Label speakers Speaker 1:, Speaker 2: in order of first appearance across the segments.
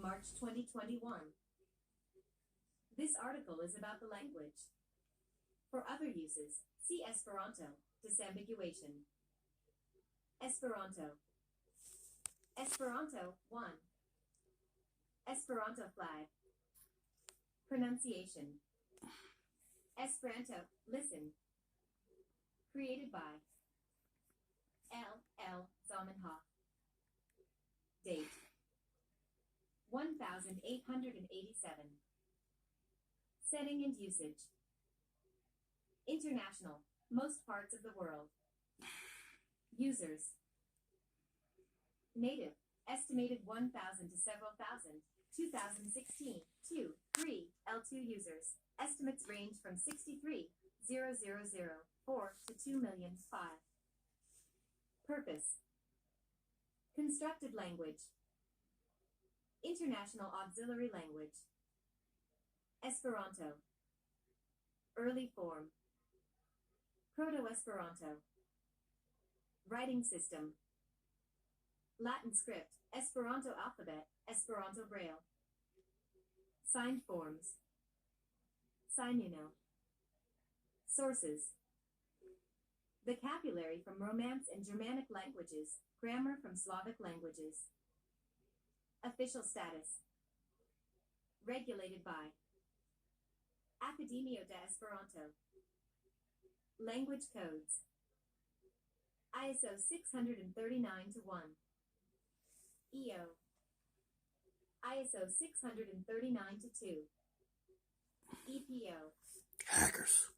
Speaker 1: March 2021. This article is about the language. For other uses, see Esperanto, disambiguation. Esperanto. Esperanto 1. Esperanto flag. Pronunciation. Esperanto, listen. Created by L. Zamenhof. Date 1887. Setting and usage. International, most parts of the world. Users. Native, estimated 1,000 to several thousand. 2016, 2, 3, L2 users. Estimates range from 63,004 to 2,000,005. Purpose. Constructed language. International auxiliary language. Esperanto. Early form. Proto-Esperanto. Writing system. Latin script, Esperanto alphabet, Esperanto Braille. Signed forms. Signuno. Sources. Vocabulary from Romance and Germanic languages, grammar from Slavic languages. Official status. Regulated by Academia de Esperanto. Language codes. ISO 639-1. EO. ISO 639-2. EPO.
Speaker 2: Hackers.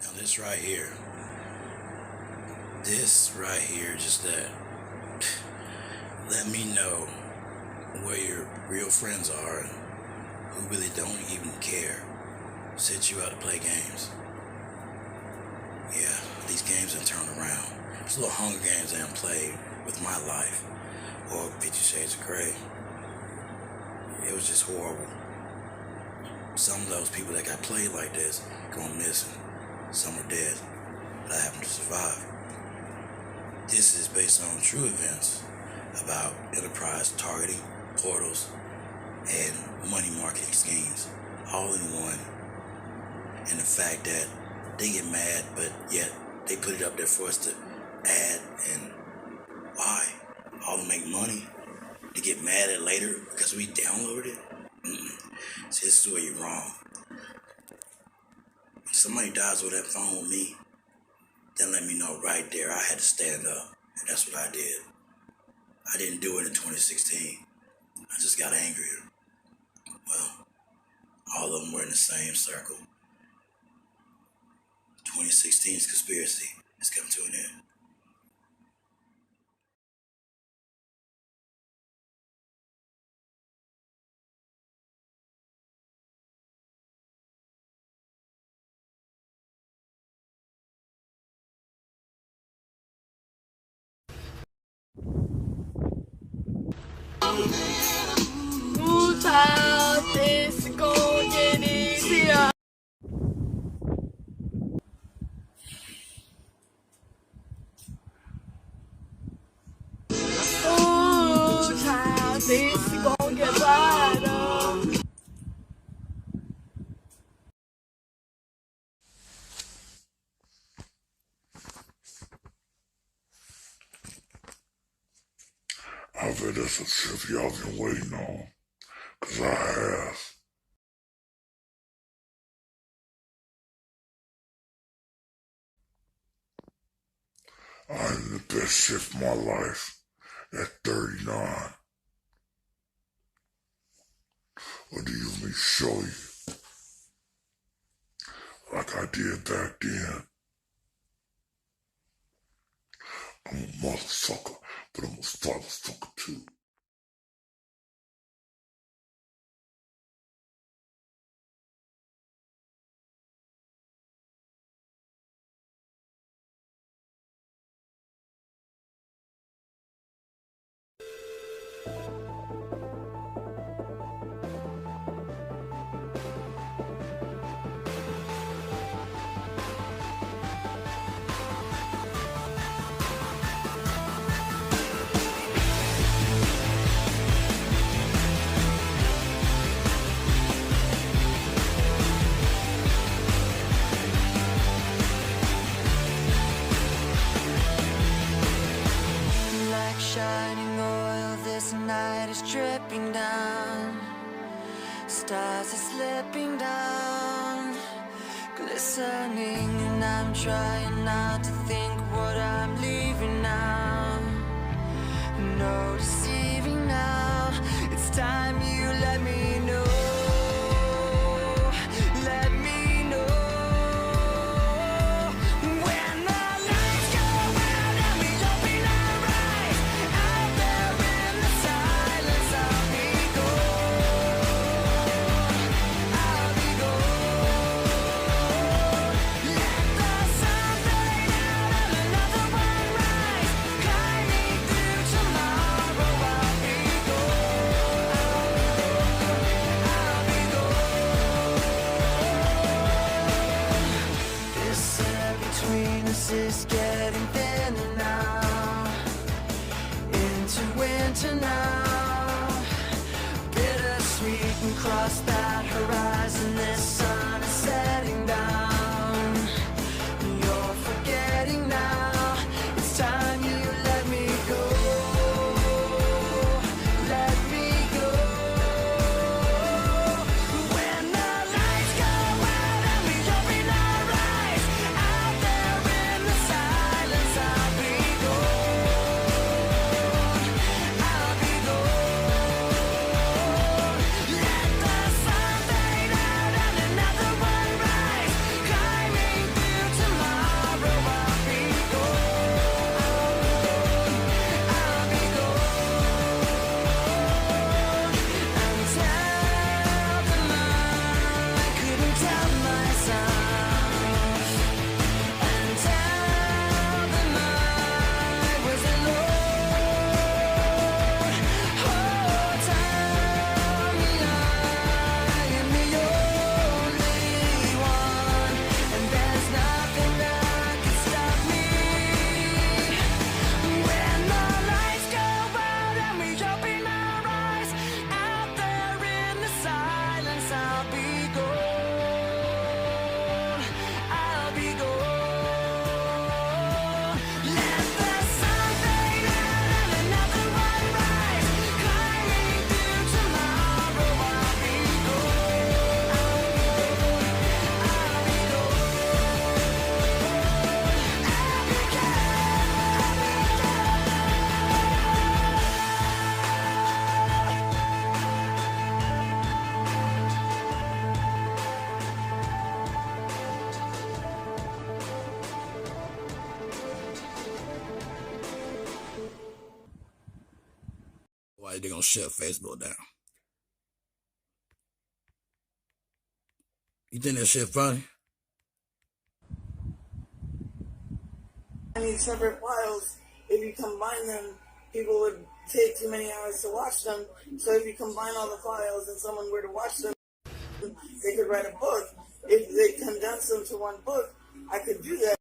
Speaker 2: Now this right here, just that. Let me know where your real friends are and who really don't even care. Sit you out to play games. Yeah, these games done turned around. These little Hunger Games I done played with my life, or 50 Shades of Grey. It was just horrible. Some of those people that got played like this going missing. Some are dead, but I happen to survive. This is based on true events about enterprise targeting, portals, and money marketing schemes, all in one. And the fact that they get mad, but yet they put it up there for us to add, and why? All to make money? To get mad at later because we downloaded it? See, this is where you're wrong. If somebody dies with that phone with me, then let me know right there. I had to stand up, and that's what I did. I didn't do it in 2016. I just got angrier. Well, all of them were in the same circle. 2016's conspiracy has come to an end.
Speaker 3: I bet that's some shit y'all been waiting on, 'cause I have. I'm the best shit of my life at 39. Or do you want me to show you like I did back then? I'm a motherfucker, but I'm a fatherfucker too.
Speaker 4: Like shining oil, this night is dripping down. Stars are slipping down, glistening, and I'm trying not to think what I'm leaving now. No deceiving now, it's time you let me know. Let me know. When the lights go out and we open our eyes, out there in the silence, I'll be gone. I'll be gone. Let the sun fade out and another one rise, climbing through tomorrow. I'll be gone. I'll be gone. This air between us is getting thinner now, into winter now. Bittersweet and cross that horizon, this sun is setting down. You're forgetting now, it's time you let me go. Let me go. When the lights go out and we open our eyes, out there in the silence, I'll be gone. I'll be gone. Let the sun fade out and another one rise, climbing through tomorrow. I'll be gone. I'll be gone. And tell them I couldn't tell myself, and tell them I was alone. Oh, tell me I am the only one, and there's nothing that can stop me. When the lights go out and we open our eyes, out there in the silence, I'll be gone. I'll be gone. Let the sun fade out and another one rise, climbing through tomorrow. I'll be gone. I'll be
Speaker 2: Why they gonna shut Facebook down? You think that shit funny?
Speaker 5: I need separate files. If you combine them, people would take too many hours to watch them. So if you combine all the files and someone were to watch them, they could write a book. If they condense them to one book, I could do that.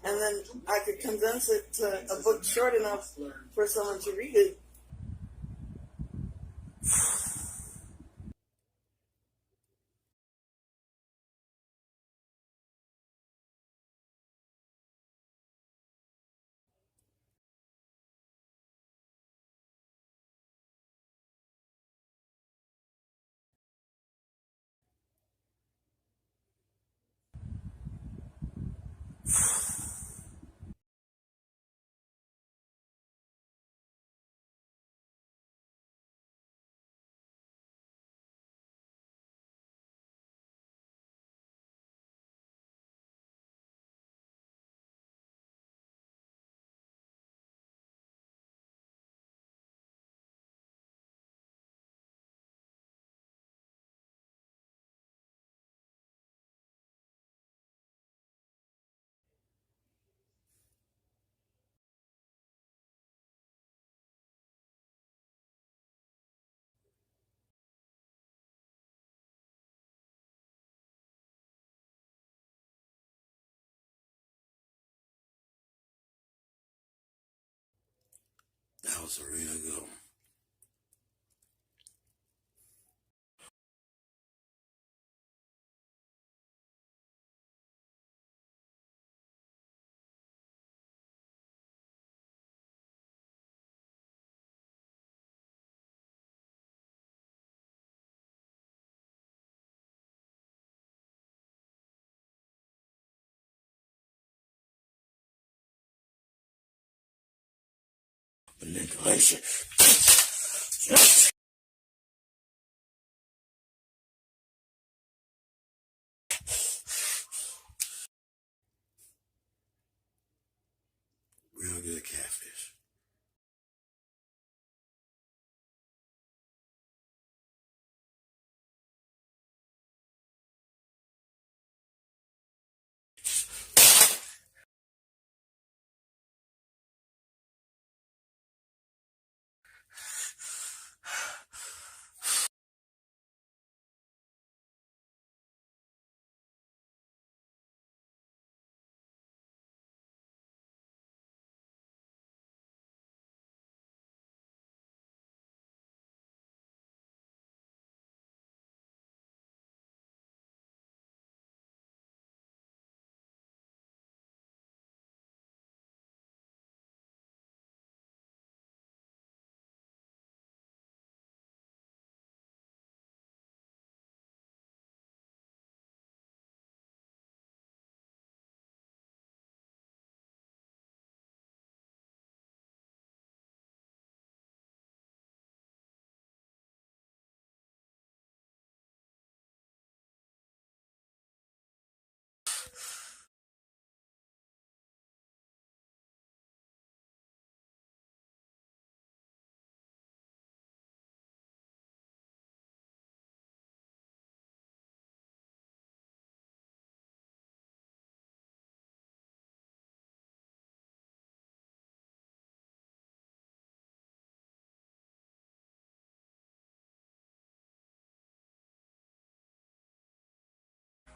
Speaker 5: And then I could condense it to a book short enough for someone to read it.
Speaker 2: That was a real good one. Manipulation. Real good catfish.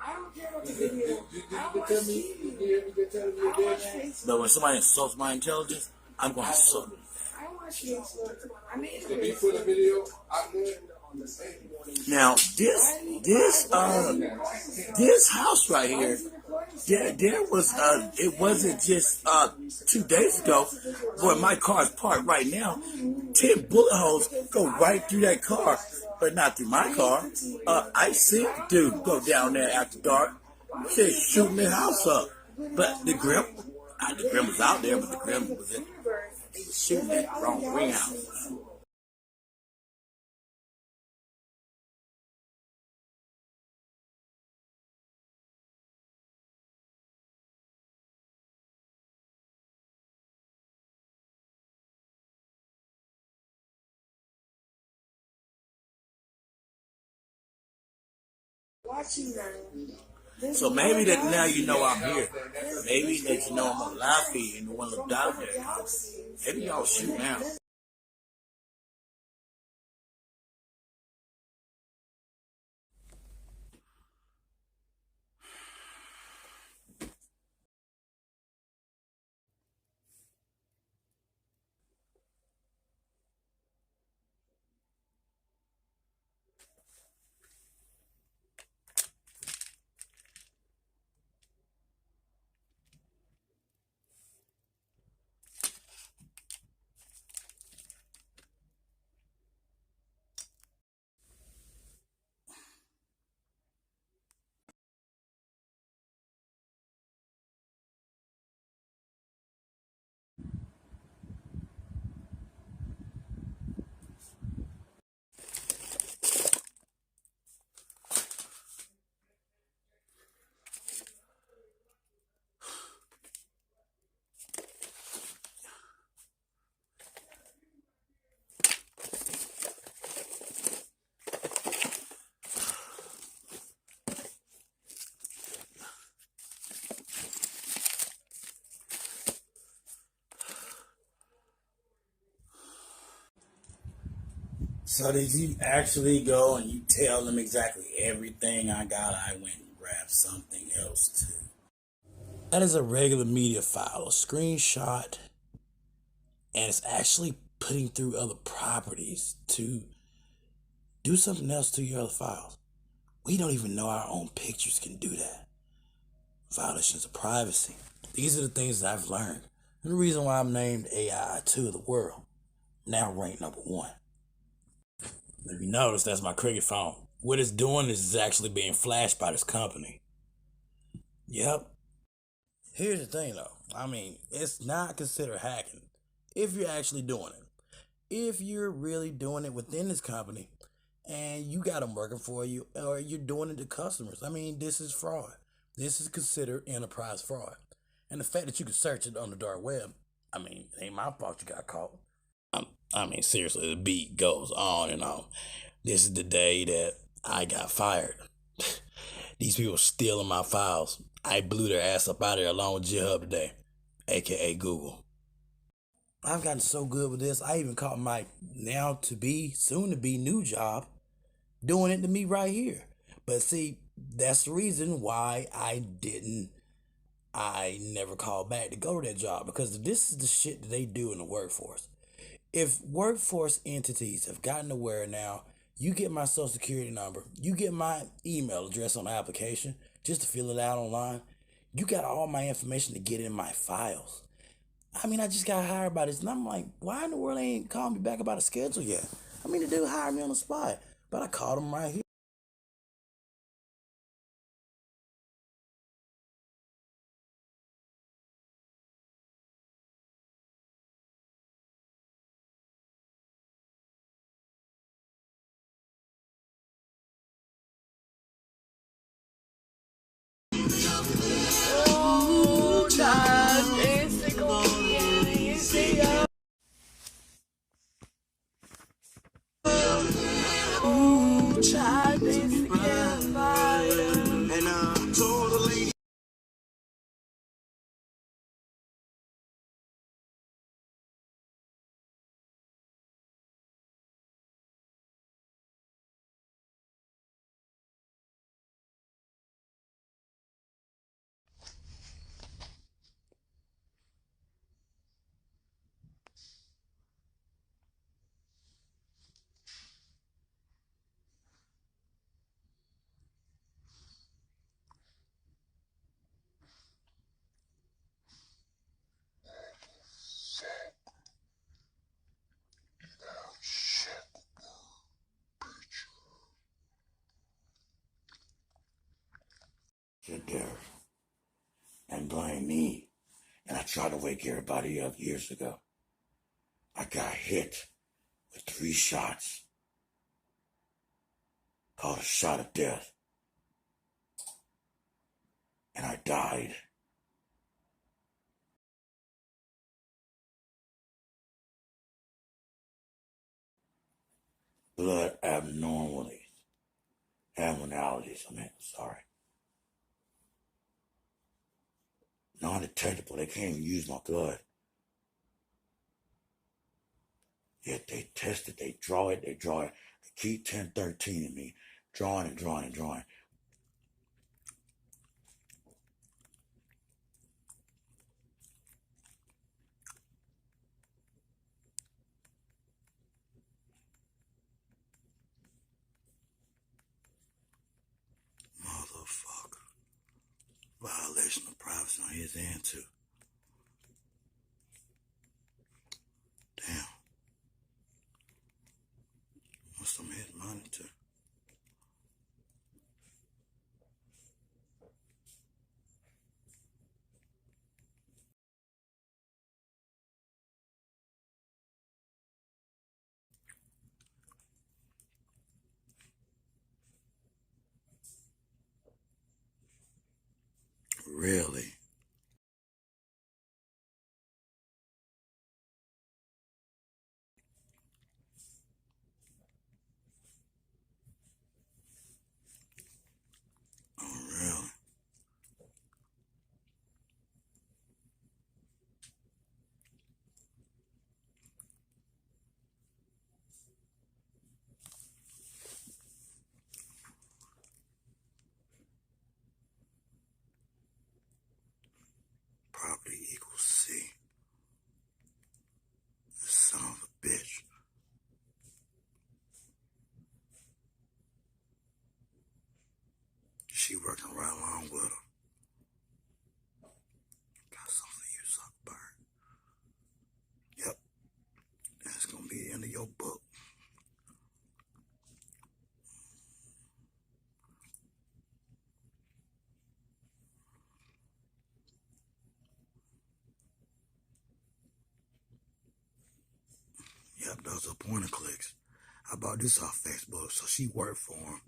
Speaker 5: I don't care about the video. I don't watch TV.
Speaker 2: But when somebody insults my intelligence, I'm going to insult them.
Speaker 5: I watch Facebook. I mean,
Speaker 6: If you put a video out there,
Speaker 2: Now this house right here, there was it wasn't just 2 days ago where my car's parked right now. 10 bullet holes go right through that car, but not through my car. I see the dude go down there after dark, just shooting the house up. But the grim was out there, but the grim was he was shooting at the wrong greenhouse.
Speaker 5: watching them.
Speaker 2: So maybe that now you know I'm here. Maybe that you know I'm on live feed and the one looked out there. Maybe y'all shoot now. So did you actually go and you tell them exactly everything I got? I went and grabbed something else too. That is a regular media file, a screenshot, and it's actually putting through other properties to do something else to your other files. We don't even know our own pictures can do that. Violations of privacy. These are the things that I've learned. And the reason why I'm named AI2 of the world. Now ranked #1. If you notice, that's my Cricket phone. What it's doing is it's actually being flashed by this company. Yep. Here's the thing though. I mean, it's not considered hacking if you're actually doing it. If you're really doing it within this company and you got them working for you or you're doing it to customers, I mean, this is fraud. This is considered enterprise fraud. And the fact that you can search it on the dark web, I mean, it ain't my fault you got caught. I mean, seriously, the beat goes on and on. This is the day that I got fired. These people stealing my files. I blew their ass up out of there along with GitHub today, aka Google. I've gotten so good with this, I even caught my soon to be new job doing it to me right here. But see, that's the reason why I never called back to go to that job, because this is the shit that they do in the workforce. If workforce entities have gotten aware now, you get my social security number, you get my email address on the application just to fill it out online, you got all my information to get in my files. I mean, I just got hired by this, and I'm like, why in the world they ain't calling me back about a schedule yet? I mean, the dude hired me on the spot, but I called him right here.
Speaker 5: Oh, child, basically easier. Oh, child, basically fire.
Speaker 7: And told the lady.
Speaker 2: Sit there and blame me. And I tried to wake everybody up years ago. I got hit with 3 shots. Called a shot of death. And I died. Blood abnormalities. Abnormalities, sorry. Non-detectable, they can't even use my blood. Yet they test it, they draw it. They keep 1013 in me. Drawing and drawing and drawing. Motherfucker. Violation of privacy on his end too. Damn. What's some his money too? Really? Oh, really? Property equals C. Son of a bitch. working right along with her. Got something for you, Zuckerberg. Yep. That's gonna be the end of your book. Yep, those are pointer clicks. I bought this off Facebook, so she worked for him.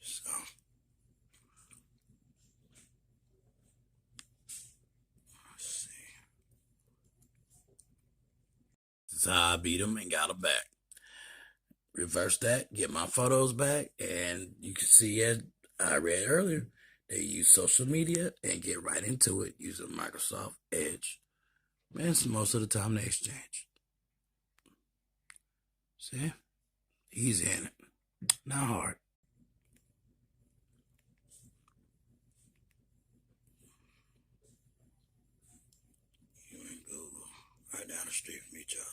Speaker 2: So, let's see. This is how I beat him and got him back. Reverse that, get my photos back, and you can see, as I read earlier, they use social media and get right into it using Microsoft Edge. And most of the time they exchange. See? Easy in it. Not hard. You and Google, right down the street from each other.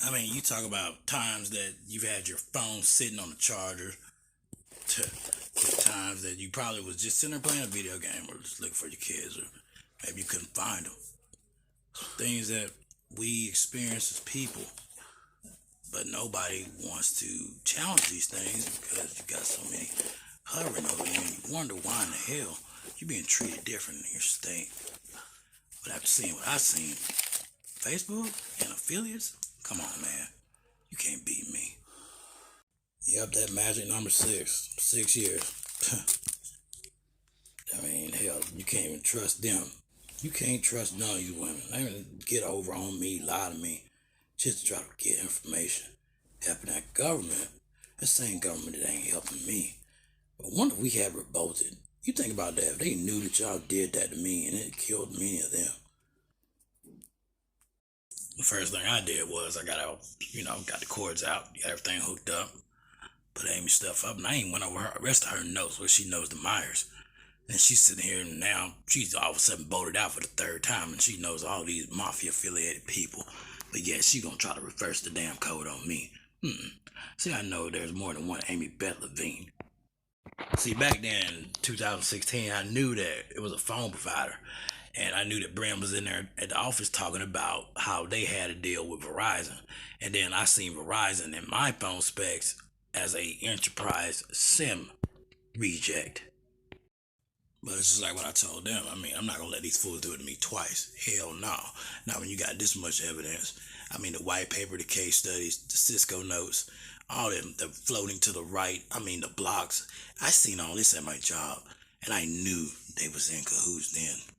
Speaker 2: I mean, you talk about times that you've had your phone sitting on the charger to times that you probably was just sitting there playing a video game or just looking for your kids, or maybe you couldn't find them. Things that we experience as people, but nobody wants to challenge these things because you got so many hovering over you, and you wonder why in the hell you're being treated different in your state. But after seeing what I've seen, Facebook and affiliates, come on, man. You can't beat me. Yep, that magic number 6. 6 years. I mean, hell, you can't even trust them. You can't trust none of these women. They even get over on me, lie to me, just to try to get information. Helping that government, that same government that ain't helping me. But what if we had revolted? You think about that. If they knew that y'all did that to me and it killed many of them. The first thing I did was I got out, got the cords out, got everything hooked up, put Amy's stuff up, and I ain't went over her, the rest of her notes where she knows the Myers. And she's sitting here and now she's all of a sudden voted out for the 3rd time, and she knows all these mafia affiliated people. But yeah, she gonna try to reverse the damn code on me. See, I know there's more than one Amy Beth Levine. See, back then in 2016, I knew that it was a phone provider. And I knew that Bram was in there at the office talking about how they had a deal with Verizon. And then I seen Verizon in my phone specs as a enterprise SIM reject. But it's just like what I told them. I mean, I'm not going to let these fools do it to me twice. Hell no. Now, when you got this much evidence, I mean, the white paper, the case studies, the Cisco notes, all them, the floating to the right, I mean, the blocks. I seen all this at my job, and I knew they was in cahoots then.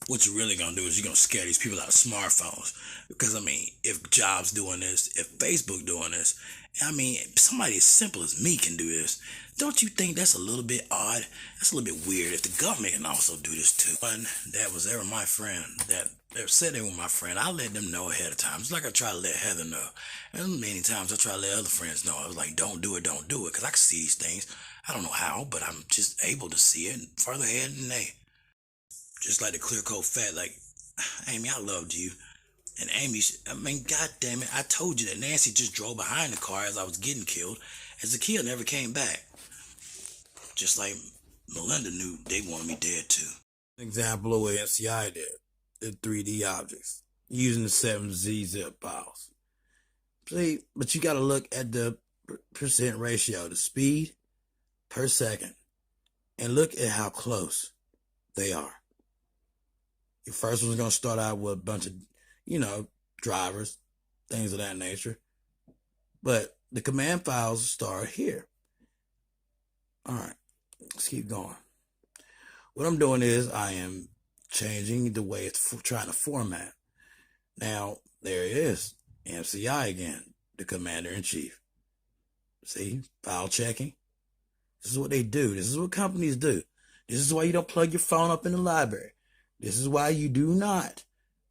Speaker 2: What you're really going to do is you're going to scare these people out of smartphones. Because, I mean, if Jobs doing this, if Facebook doing this, I mean, somebody as simple as me can do this. Don't you think that's a little bit odd? That's a little bit weird if the government can also do this too. One that was ever my friend, that said they were my friend, I let them know ahead of time. It's like I try to let Heather know. And many times I try to let other friends know. I was like, don't do it. Because I can see these things. I don't know how, but I'm just able to see it further ahead than they. Just like the clear coat fact, like, Amy, I loved you. And Amy, I mean, God damn it, I told you that Nancy just drove behind the car as I was getting killed, and Zakiya never came back. Just like Melinda knew they wanted me dead too. Example of what NCI did, the 3D objects, using the 7Z zip files. See, but you gotta look at the percent ratio, the speed per second. And look at how close they are. Your first one's going to start out with a bunch of, drivers, things of that nature. But the command files start here. All right, let's keep going. What I'm doing is I am changing the way it's trying to format. Now, there it is. MCI again, the commander-in-chief. See, file checking. This is what they do. This is what companies do. This is why you don't plug your phone up in the library. This is why you do not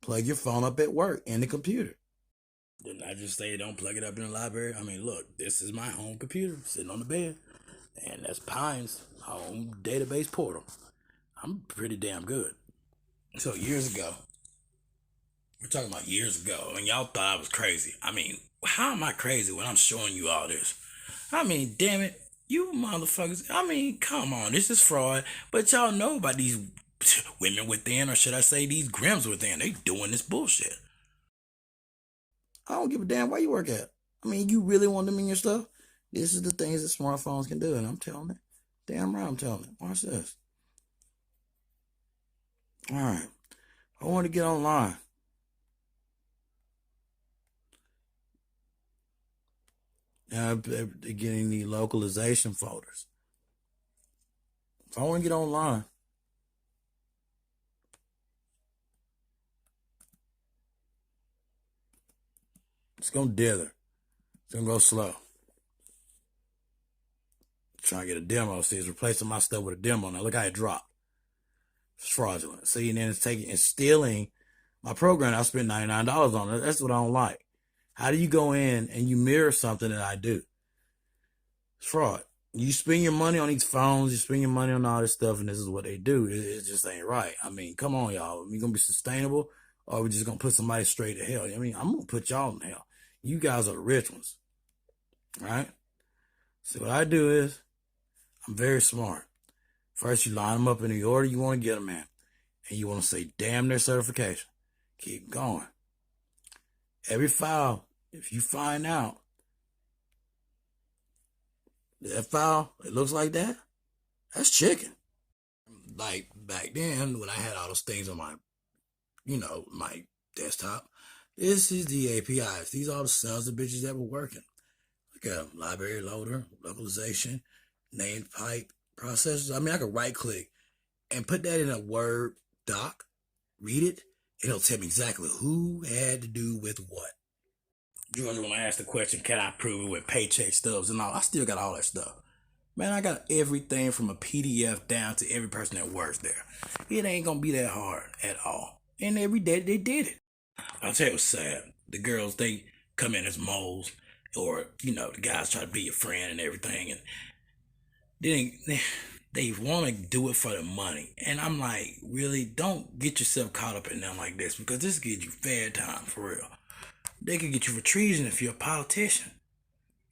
Speaker 2: plug your phone up at work in the computer. Didn't I just say don't plug it up in the library? I mean, look, this is my home computer sitting on the bed. And that's Pine's home database portal. I'm pretty damn good. So years ago, we're talking about years ago, and y'all thought I was crazy. I mean, how am I crazy when I'm showing you all this? I mean, damn it, you motherfuckers. I mean, come on, this is fraud. But y'all know about these women within, or should I say these Grims within. They doing this bullshit. I don't give a damn where you work at. I mean, you really want them in your stuff? This is the things that smartphones can do, and I'm telling it. Damn right I'm telling it. Watch this. All right. I want to get online. Now they're getting the localization folders. If I want to get online, it's going to dither. It's going to go slow. Trying to get a demo. See, it's replacing my stuff with a demo. Now look how it dropped. It's fraudulent. See, and then it's stealing my program. I spent $99 on it. That's what I don't like. How do you go in and you mirror something that I do? It's fraud. You spend your money on these phones, you spend your money on all this stuff, and this is what they do. It just ain't right. I mean, come on, y'all. Are we going to be sustainable, or are we just going to put somebody straight to hell? I mean, I'm going to put y'all in hell. You guys are the rich ones. All right? So what I do is, I'm very smart. First, you line them up in the order you want to get them in. And you want to say, damn their certification. Keep going. Every file, if you find out that file, it looks like that, that's chicken. Like back then, when I had all those things on my, my desktop, this is the APIs. These are the sons of bitches that were working. Look at them. Library loader, localization, named pipe, processors. I mean, I could right click and put that in a Word doc, read it, it'll tell me exactly who had to do with what. You're going to ask the question, can I prove it with paycheck stubs and all? I still got all that stuff. Man, I got everything from a PDF down to every person that works there. It ain't going to be that hard at all. And every day they did it. I'll tell you what's sad. The girls, they come in as moles, or, the guys try to be your friend and everything. And they want to do it for the money. And I'm like, really, don't get yourself caught up in nothing like this, because this gives you fair time, for real. They could get you for treason if you're a politician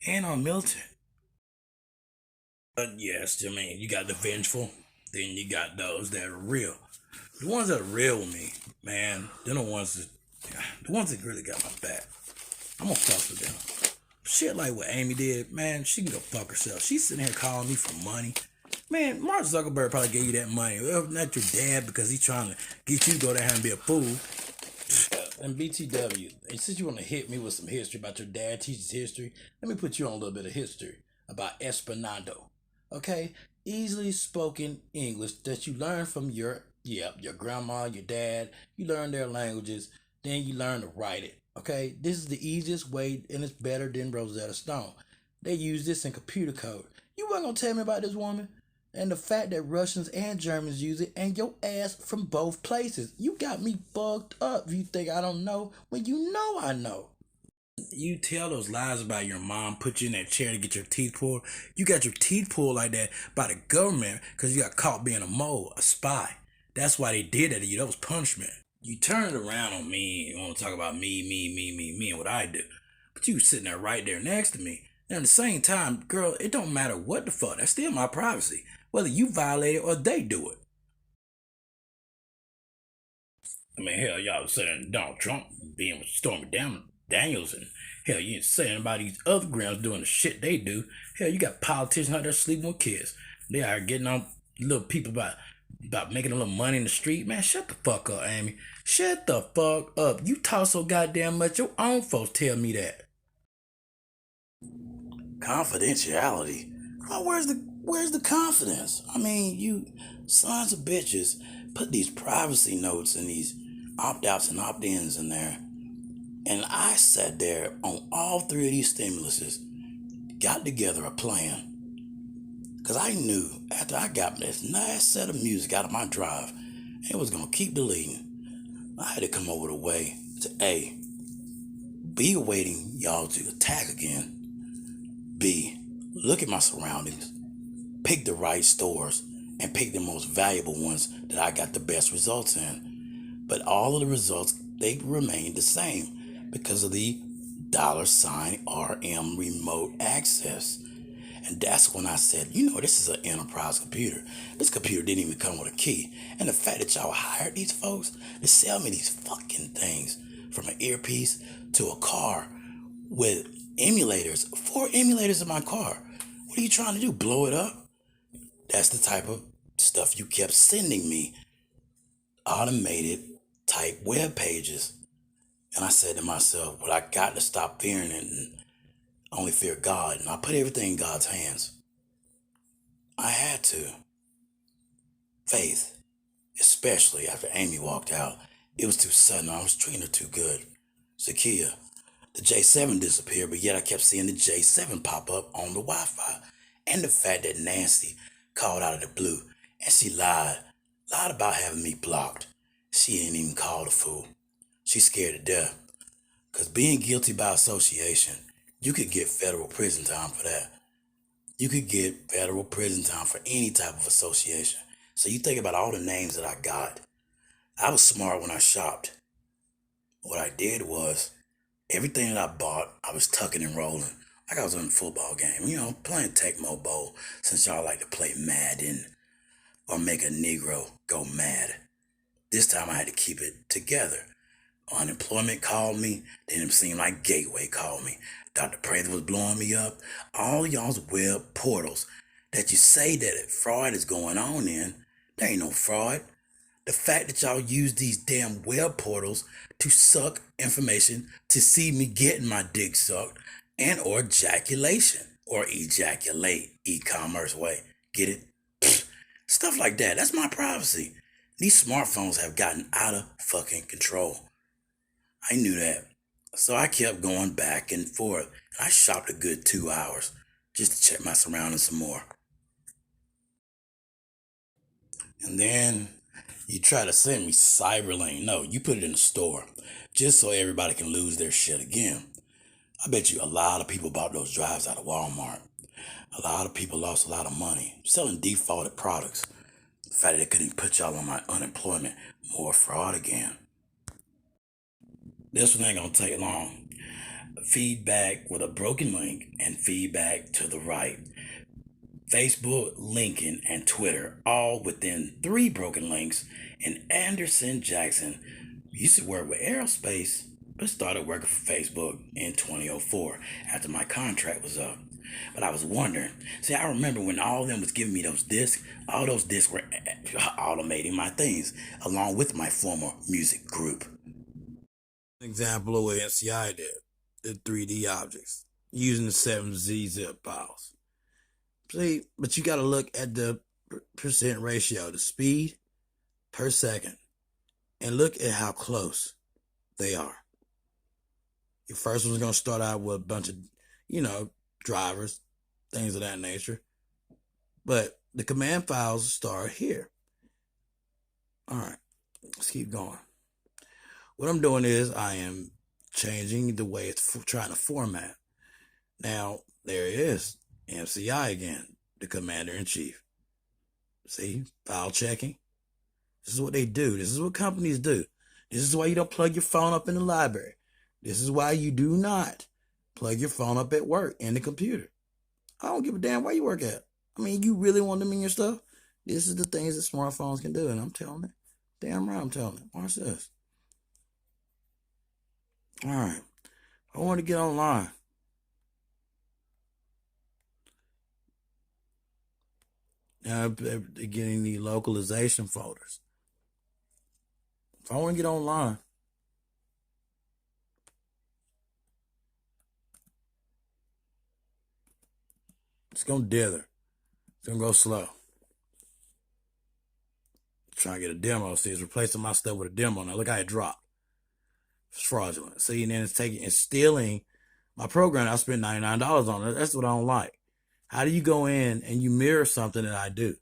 Speaker 2: and or military. But yes, I mean, you got the vengeful, then you got those that are real. The ones that are real with me, man, they're the ones that really got my back. I'm gonna fuck with them. Shit like what Amy did, man, she can go fuck herself. She's sitting here calling me for money. Man, Mark Zuckerberg probably gave you that money. Well, not your dad, because he's trying to get you to go down and be a fool. And BTW, and since you want to hit me with some history about your dad teaches history, let me put you on a little bit of history about Esperanto. Okay? Easily spoken English that you learn from your grandma, your dad. You learn their languages, then you learn to write it. Okay? This is the easiest way, and it's better than Rosetta Stone. They use this in computer code. You weren't going to tell me about this woman? And the fact that Russians and Germans use it, and your ass from both places. You got me bugged up. You think I don't know when you know I know. You tell those lies about your mom put you in that chair to get your teeth pulled. You got your teeth pulled like that by the government because you got caught being a mole, a spy. That's why they did that to you. That was punishment. You turn it around on me and want to talk about me, and what I do. But you sitting there right there next to me. And at the same time, girl, it don't matter what the fuck. That's still my privacy. Whether you violate it or they do it. I mean, hell, y'all was saying Donald Trump being with Stormy Daniels Hell, you ain't saying about these other grounds doing the shit they do. Hell, you got politicians out there sleeping with kids. They are getting on little people about making a little money in the street. Man, shut the fuck up, Amy. Shut the fuck up. You talk so goddamn much. Your own folks tell me that. Confidentiality? Oh, where's the confidence? I mean, you sons of bitches put these privacy notes and these opt-outs and opt-ins in there. And I sat there on all three of these stimuluses, got together a plan. Because I knew after I got this nice set of music out of my drive, it was going to keep deleting. I had to come up with a way to A, be awaiting y'all to attack again. B, look at my surroundings, pick the right stores, and pick the most valuable ones that I got the best results in. But all of the results, they remained the same because of the $RM remote access. And that's when I said, this is an enterprise computer. This computer didn't even come with a key. And the fact that y'all hired these folks to sell me these fucking things, from an earpiece to a car with emulators, 4 emulators in my car. What are you trying to do, blow it up? That's the type of stuff you kept sending me. Automated type web pages. And I said to myself, well, I got to stop fearing it and only fear God. And I put everything in God's hands. I had to. Faith, especially after Amy walked out. It was too sudden. I was treating her too good. Zakia, the J7 disappeared, but yet I kept seeing the J7 pop up on the Wi-Fi. And the fact that Nancy called out of the blue and she lied about having me blocked. She ain't even called a fool. She's scared to death. Because being guilty by association, you could get federal prison time for that. You could get federal prison time for any type of association. So you think about all the names that I got. I was smart when I shopped. What I did was, everything that I bought, I was tucking and rolling. Like I was in a football game, playing Tecmo Bowl, since y'all like to play Madden or make a Negro go mad. This time I had to keep it together. Unemployment called me. Then it seemed like Gateway called me. Dr. Prather was blowing me up. All y'all's web portals that you say that fraud is going on in, there ain't no fraud. The fact that y'all use these damn web portals to suck information to see me getting my dick sucked and or ejaculation or ejaculate e-commerce way. Get it? Pfft. Stuff like that. That's my privacy. These smartphones have gotten out of fucking control. I knew that. So I kept going back and forth. And I shopped a good 2 hours just to check my surroundings some more. And then you try to send me Cyberlane. No, you put it in the store just so everybody can lose their shit again. I bet you a lot of people bought those drives out of Walmart. A lot of people lost a lot of money selling defaulted products. The fact that they couldn't put y'all on my unemployment, more fraud again. This one ain't gonna take long. Feedback with a broken link and feedback to the right. Facebook, LinkedIn, and Twitter, all within 3 broken links. And Anderson Jackson used to work with Aerospace, but started working for Facebook in 2004 after my contract was up. But I was wondering, I remember when all of them was giving me those discs, all those discs were automating my things, along with my former music group. Example of what NCI did, the 3D objects, using the 7Z zip files. See, but you got to look at the percent ratio, the speed per second, and look at how close they are. Your first one's going to start out with a bunch of, drivers, things of that nature. But the command files start here. All right, let's keep going. What I'm doing is I am changing the way it's trying to format. Now, there it is. MCI again, the commander-in-chief. See, file checking. This is what they do. This is what companies do. This is why you don't plug your phone up in the library. This is why you do not plug your phone up at work in the computer. I don't give a damn where you work at. I mean, you really want them in your stuff? This is the things that smartphones can do, and I'm telling it. Damn right I'm telling it. Watch this. All right. I want to get online. Now they're getting the localization folders. If I want to get online, it's gonna dither. It's gonna go slow. Trying to get a demo. See, it's replacing my stuff with a demo. Now look how it dropped. It's fraudulent. See, and then it's stealing my program. I spent $99 on it. That's what I don't like. How do you go in and you mirror something that I do?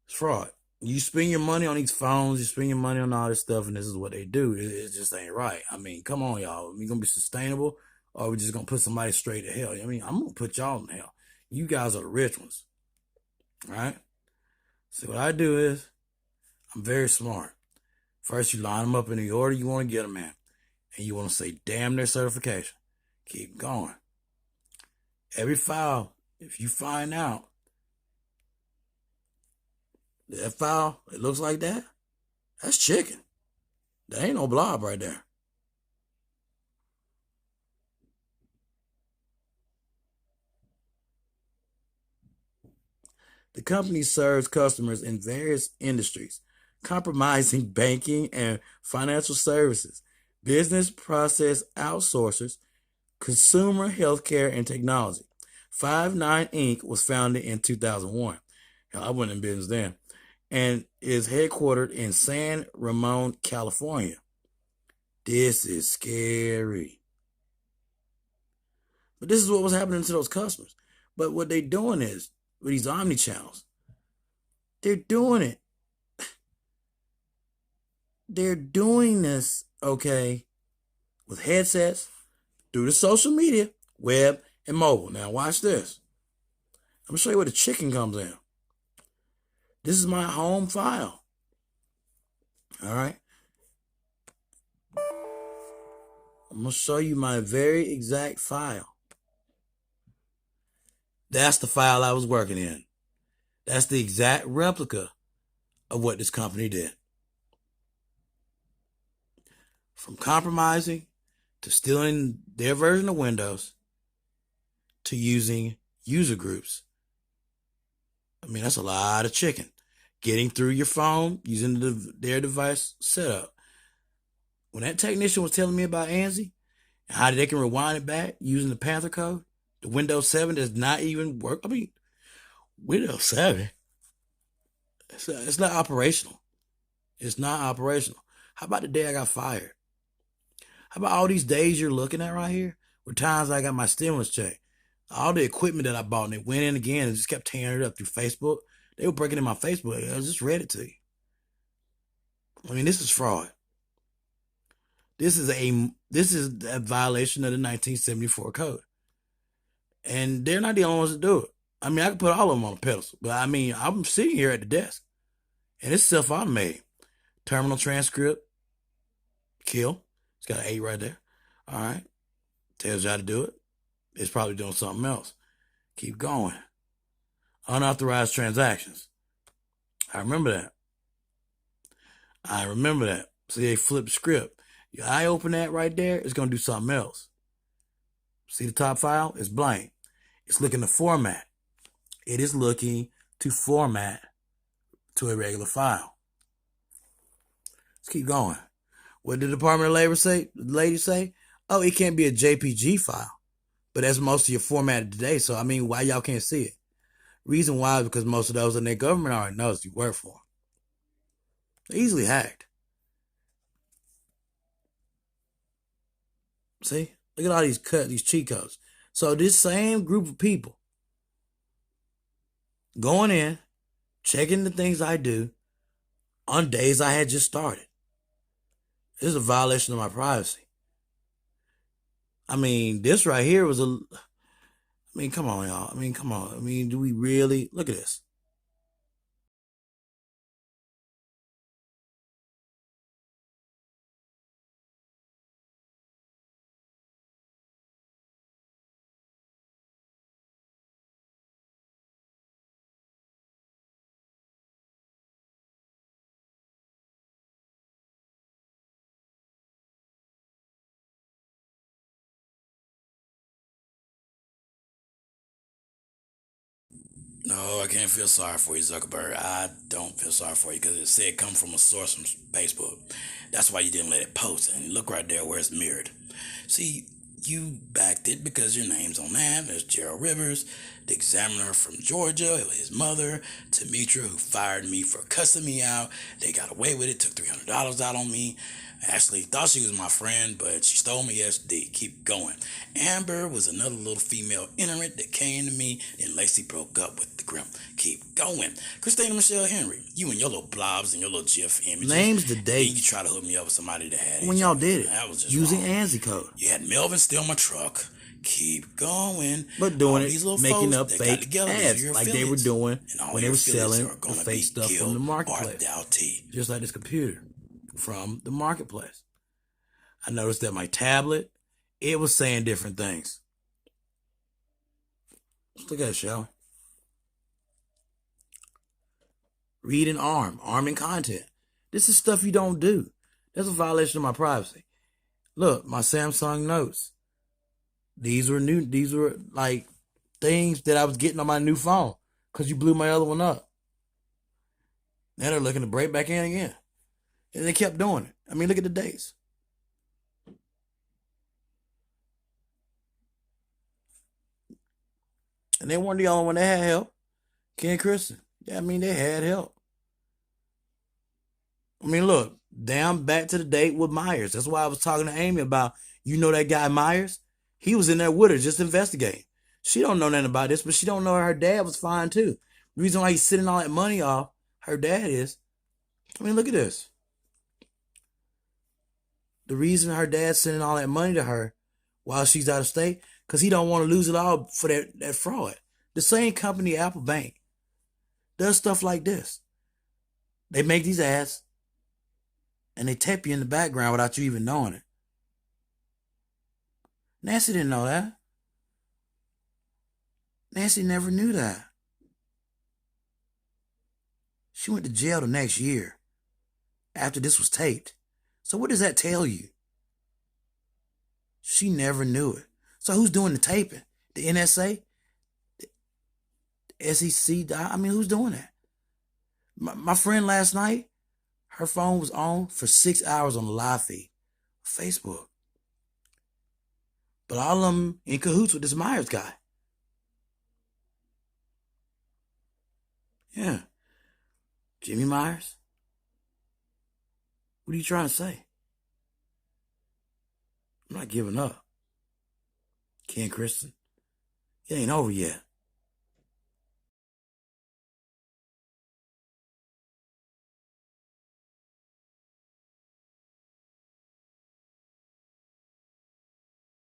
Speaker 2: It's fraud. You spend your money on these phones, you spend your money on all this stuff, and this is what they do. It just ain't right. I mean, come on, y'all. Are we gonna be sustainable, or are we just gonna put somebody straight to hell? I mean, I'm gonna put y'all in hell. You guys are the rich ones, right? So what I do is, I'm very smart. First, you line them up in the order you want to get them in, and you want to say, damn their certification. Keep going. Every file, if you find out that file, it looks like that, that's chicken. That ain't no blob right there. The company serves customers in various industries, compromising banking and financial services, business process outsourcers, consumer healthcare, and technology. Five9 Inc. was founded in 2001. Hell, I went in business then. And is headquartered in San Ramon, California. This is scary. But this is what was happening to those customers. But what they're doing is, with these omni-channels, they're doing it. They're doing this, okay, with headsets, through the social media, web, and mobile. Now watch this. I'm going to show you where the chicken comes in. This is my home file. All right. I'm going to show you my very exact file. That's the file I was working in. That's the exact replica of what this company did. From compromising to stealing their version of Windows to using user groups. I mean, that's a lot of chicken. Getting through your phone, using their device setup. When that technician was telling me about ANSI and how they can rewind it back using the Panther code, the Windows 7 does not even work. I mean, Windows 7, it's not operational. It's not operational. How about the day I got fired? How about all these days you're looking at right here? Were times I got my stimulus check. All the equipment that I bought, and it went in again and just kept tearing it up through Facebook. They were breaking in my Facebook. I just read it to you. I mean, this is fraud. This is a violation of the 1974 code. And they're not the only ones that do it. I mean, I can put all of them on a pedestal. But I mean, I'm sitting here at the desk. And it's self-automated. Terminal transcript. Kill. It's got an 8 right there. All right. Tells you how to do it. It's probably doing something else. Keep going. Unauthorized transactions. I remember that. See, they flip the script. Your eye open that right there, it's going to do something else. See the top file? It's blank. It's looking to format. It is looking to format to a regular file. Let's keep going. What did the Department of Labor say? The lady say? Oh, it can't be a JPG file. But that's most of your formatted today. So, I mean, why y'all can't see it? Reason why is because most of those in their government already knows you work for them. They're easily hacked. See? Look at all these cheat codes. So this same group of people going in, checking the things I do on days I had just started. This is a violation of my privacy. I mean, this right here was I mean, come on, y'all. I mean, come on. I mean, do we really? Look at this. No, I can't feel sorry for you, Zuckerberg. I don't feel sorry for you because it said come from a source from Facebook. That's why you didn't let it post. And look right there where it's mirrored. See, you backed it because your name's on that. There's Gerald Rivers, the examiner from Georgia, his mother, Tamitra, who fired me for cussing me out. They got away with it, took $300 out on me. Ashley thought she was my friend, but she stole me SD. Keep going. Amber was another little female ignorant that came to me. Then Lacey broke up with the Grim. Keep going. Christina Michelle Henry, you and your little blobs and your little GIF images.
Speaker 8: Names the
Speaker 2: Then
Speaker 8: dates.
Speaker 2: you try to hook me up with somebody that had
Speaker 8: When y'all did it,
Speaker 2: That was just
Speaker 8: using
Speaker 2: wrong.
Speaker 8: ANSI code.
Speaker 2: You had Melvin steal my truck. Keep going.
Speaker 8: But doing
Speaker 2: All
Speaker 8: it,
Speaker 2: these little
Speaker 8: making
Speaker 2: folks
Speaker 8: up
Speaker 2: that got
Speaker 8: fake
Speaker 2: together, these are
Speaker 8: ads
Speaker 2: your
Speaker 8: like they were
Speaker 2: affiliates.
Speaker 8: doing
Speaker 2: And all
Speaker 8: when they
Speaker 2: your
Speaker 8: were
Speaker 2: affiliates
Speaker 8: selling
Speaker 2: are
Speaker 8: the
Speaker 2: gonna
Speaker 8: fake
Speaker 2: be
Speaker 8: stuff
Speaker 2: Gil
Speaker 8: from the marketplace.
Speaker 2: Ardouty.
Speaker 8: Just like this computer from the marketplace. I noticed that my tablet, it was saying different things. Let's look at it, shall we? Read and arming content. This is stuff you don't do. That's a violation of my privacy. Look, my Samsung Notes. These were like things that I was getting on my new phone because you blew my other one up. Now they're looking to break back in again. And they kept doing it. I mean, look at the dates. And they weren't the only one that had help. Ken Christian. Yeah, I mean, they had help. I mean, look, down back to the date with Myers. That's why I was talking to Amy about, you know that guy Myers? He was in there with her just investigating. She don't know nothing about this, but she don't know her dad was fine too. The reason why he's sending all that money off, her dad is, I mean, look at this. The reason her dad's sending all that money to her while she's out of state, because he don't want to lose it all for that fraud. The same company, Apple Bank, does stuff like this. They make these ads, and they tape you in the background without you even knowing it. Nancy didn't know that. Nancy never knew that. She went to jail the next year after this was taped. So what does that tell you? She never knew it. So who's doing the taping? The NSA? The SEC? I mean, who's doing that? My friend last night, her phone was on for 6 hours on the live feed. Facebook. But all of them in cahoots with this Myers guy. Yeah. Jimmy Myers? What are you trying to say? I'm not giving up. Ken Christian, it ain't over yet.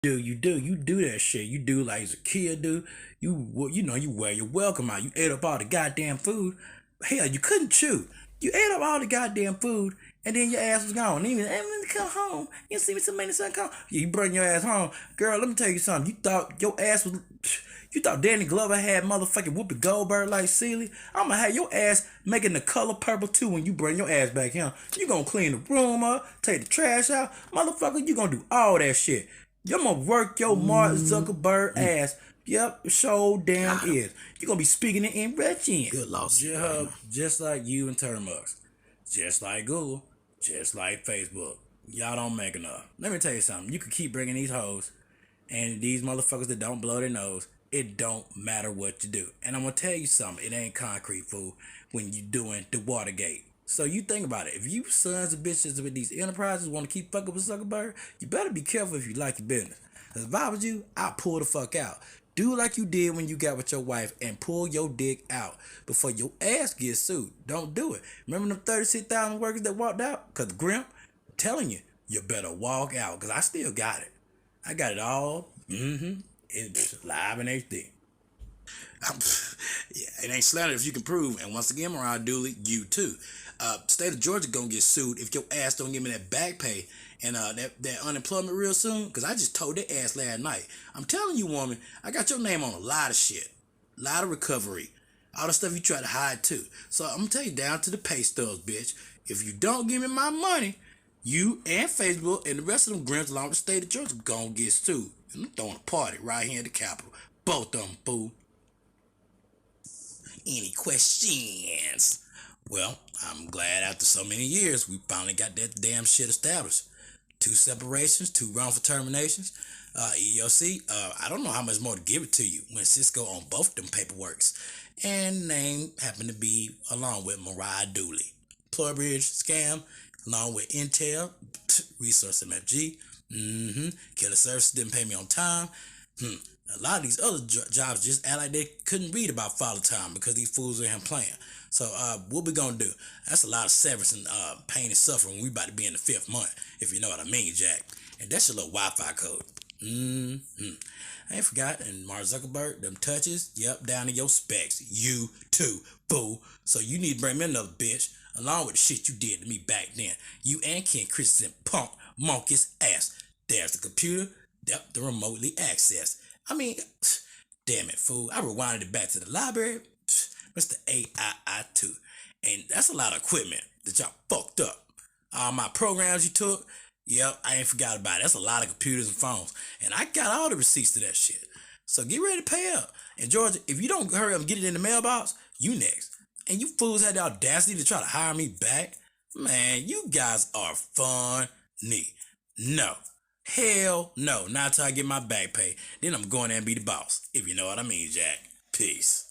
Speaker 8: You do that shit. You do like Zakia do. You wear your welcome out. You ate up all the goddamn food. Hell, you couldn't chew. You ate up all the goddamn food, and then your ass was gone. Even come home. You see me some minutes come. You bring your ass home, girl. Let me tell you something. You thought your ass was. You thought Danny Glover had motherfucking Whoopi Goldberg like Celie? I'ma have your ass making the color purple too when you bring your ass back here. You gonna clean the room up, take the trash out, motherfucker. You gonna do all that shit. You gonna work your Mark Zuckerberg ass. Yep, so damn is. You gonna be speaking it in Russian. Good loss.
Speaker 2: Just like you and Termux. Just like Google. Just like Facebook. Y'all don't make enough. Let me tell you something. You can keep bringing these hoes and these motherfuckers that don't blow their nose. It don't matter what you do. And I'm gonna tell you something. It ain't concrete, fool, when you doing the Watergate. So you think about it. If you sons of bitches with these enterprises want to keep fucking with Zuckerberg, you better be careful if you like your business. Because if I was you, I'd pull the fuck out. Do like you did when you got with your wife and pull your dick out before your ass gets sued. Don't do it. Remember them 36,000 workers that walked out? Because Grimp, I'm telling you, you better walk out. Because I still got it. I got it all. It's live in HD. Yeah, it ain't slander if you can prove. And once again, Mariah Dooley, you too. State of Georgia gonna get sued if your ass don't give me that back pay and that unemployment real soon. Cause I just told that ass last night. I'm telling you, woman, I got your name on a lot of shit. A lot of recovery. All the stuff you try to hide too. So I'm gonna tell you down to the pay stubs, bitch. If you don't give me my money, you and Facebook and the rest of them grins along with the state of Georgia gonna get sued. And I'm throwing a party right here in the Capitol. Both of them, fool.
Speaker 8: Any questions? Well, I'm glad after so many years we finally got that damn shit established. 2 separations, 2 wrongful terminations. EOC, I don't know how much more to give it to you when Cisco on both them paperworks. And name happened to be along with Mariah Dooley. Ploybridge scam, along with Intel, Resource MFG. Killer Services didn't pay me on time. A lot of these other jobs just act like they couldn't read about Father Time because these fools are here playing. So what we gonna do? That's a lot of severance and pain and suffering. We about to be in the 5th month, if you know what I mean, Jack. And that's your little Wi-Fi code. I ain't forgot. And Mark Zuckerberg, them touches, yep, down to your specs. You too, boo. So you need to bring me another bitch, along with the shit you did to me back then. You and Ken Christensen punk monkey's ass. There's the computer, yep, the remotely accessed. I mean, damn it, fool. I rewinded it back to the library. Mr. AII2. And that's a lot of equipment that y'all fucked up. All my programs you took, yep, I ain't forgot about it. That's a lot of computers and phones. And I got all the receipts to that shit. So get ready to pay up. And Georgia, if you don't hurry up and get it in the mailbox, you next. And you fools had the audacity to try to hire me back? Man, you guys are funny. No. Hell no. Not till I get my back pay. Then I'm going there and be the boss. If you know what I mean, Jack. Peace.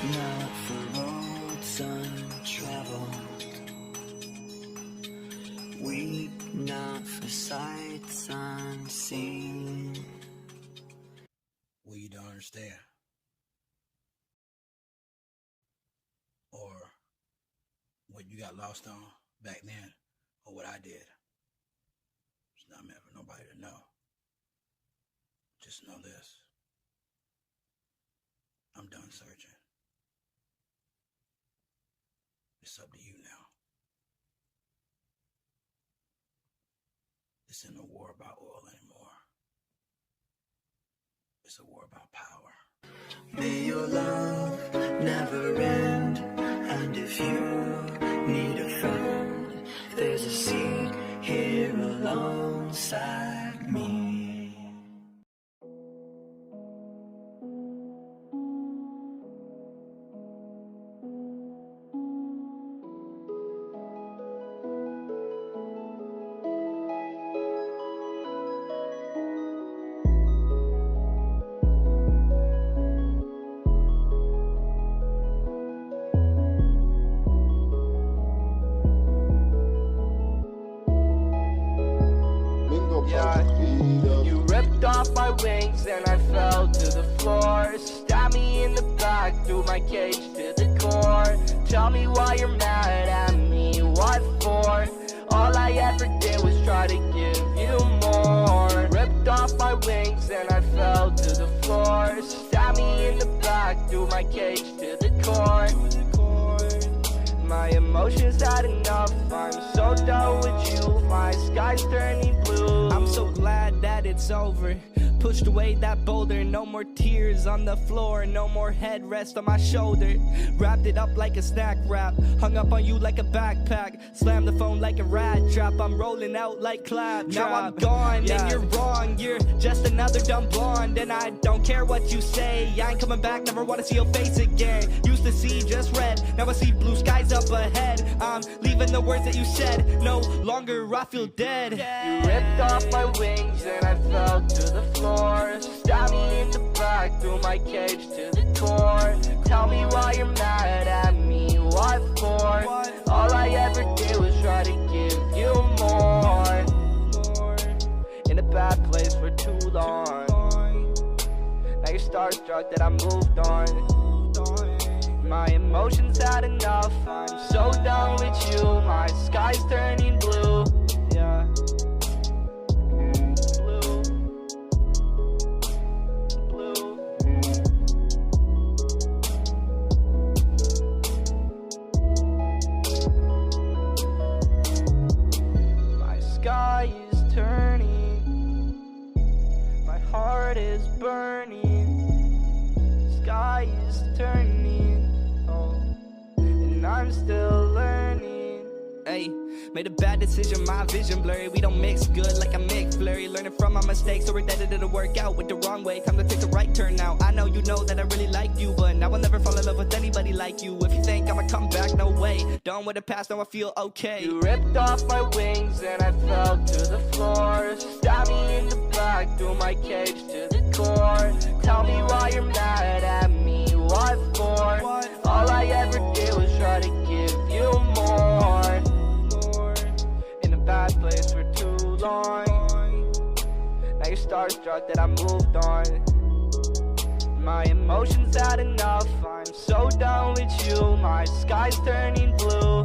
Speaker 4: Not for roads untraveled, weep not for sights unseen.
Speaker 8: Well, you don't understand. Or what you got lost on back then, or what I did. It's not meant for nobody to know. Just know this. I'm done searching.
Speaker 2: It's up to you now. This isn't a war about oil anymore. It's a war about power.
Speaker 4: May your love never end. And if you need a friend, there's a seat here alongside me.
Speaker 9: You ripped off my wings and I fell to the floor. Stabbed me in the back, threw my cage to the core. Tell me why you're mad at me, what for? All I ever did was try to give you more. Ripped off my wings and I fell to the floor. Stabbed me in the back, threw my cage to the core. My emotions had enough, I'm so done with you. My sky's turning blue.
Speaker 10: I'm so glad that it's over. Pushed away that boulder, no more tears on the floor, no more headrest on my shoulder. Wrapped it up like a snack wrap, hung up on you like a backpack. Slammed the phone like a rat trap, I'm rolling out like clap. Now I'm gone, and you're wrong, you're just another dumb blonde. And I don't care what you say, I ain't coming back, never wanna see your face again. Used to see just red, now I see blue skies up ahead. I'm leaving the words that you said, no longer I feel dead.
Speaker 9: You ripped off my wings and I fell to the floor. Stabbed me in the back, threw my cage to the core. Tell me why you're mad at me, what for? All I ever did was try to give you more. In a bad place for too long. Now you're starstruck that I moved on. My emotions had enough, I'm so done with you. My sky's turning blue, yeah. Sky is turning, my heart is burning. Sky is turning, oh, and I'm still learning.
Speaker 10: Hey, made a bad decision, my vision blurry. We don't mix good like a McFlurry. Learning from my mistakes, so we're dead to work out with the wrong way. Time to take the right turn now. I know you know that I really like you, but now I'll never fall in love with anybody like you. If you think I'ma come back, no way. Done with the past, now I feel okay.
Speaker 9: You ripped off my wings and I fell to the floor. Stabbed me in the back, threw my cage to the core. Tell me why you're mad at me, what for? All I ever did was try to give you more. In a bad place for too long. Now you're starstruck that I moved on. My emotions had enough, I'm so done with you. My sky's turning blue.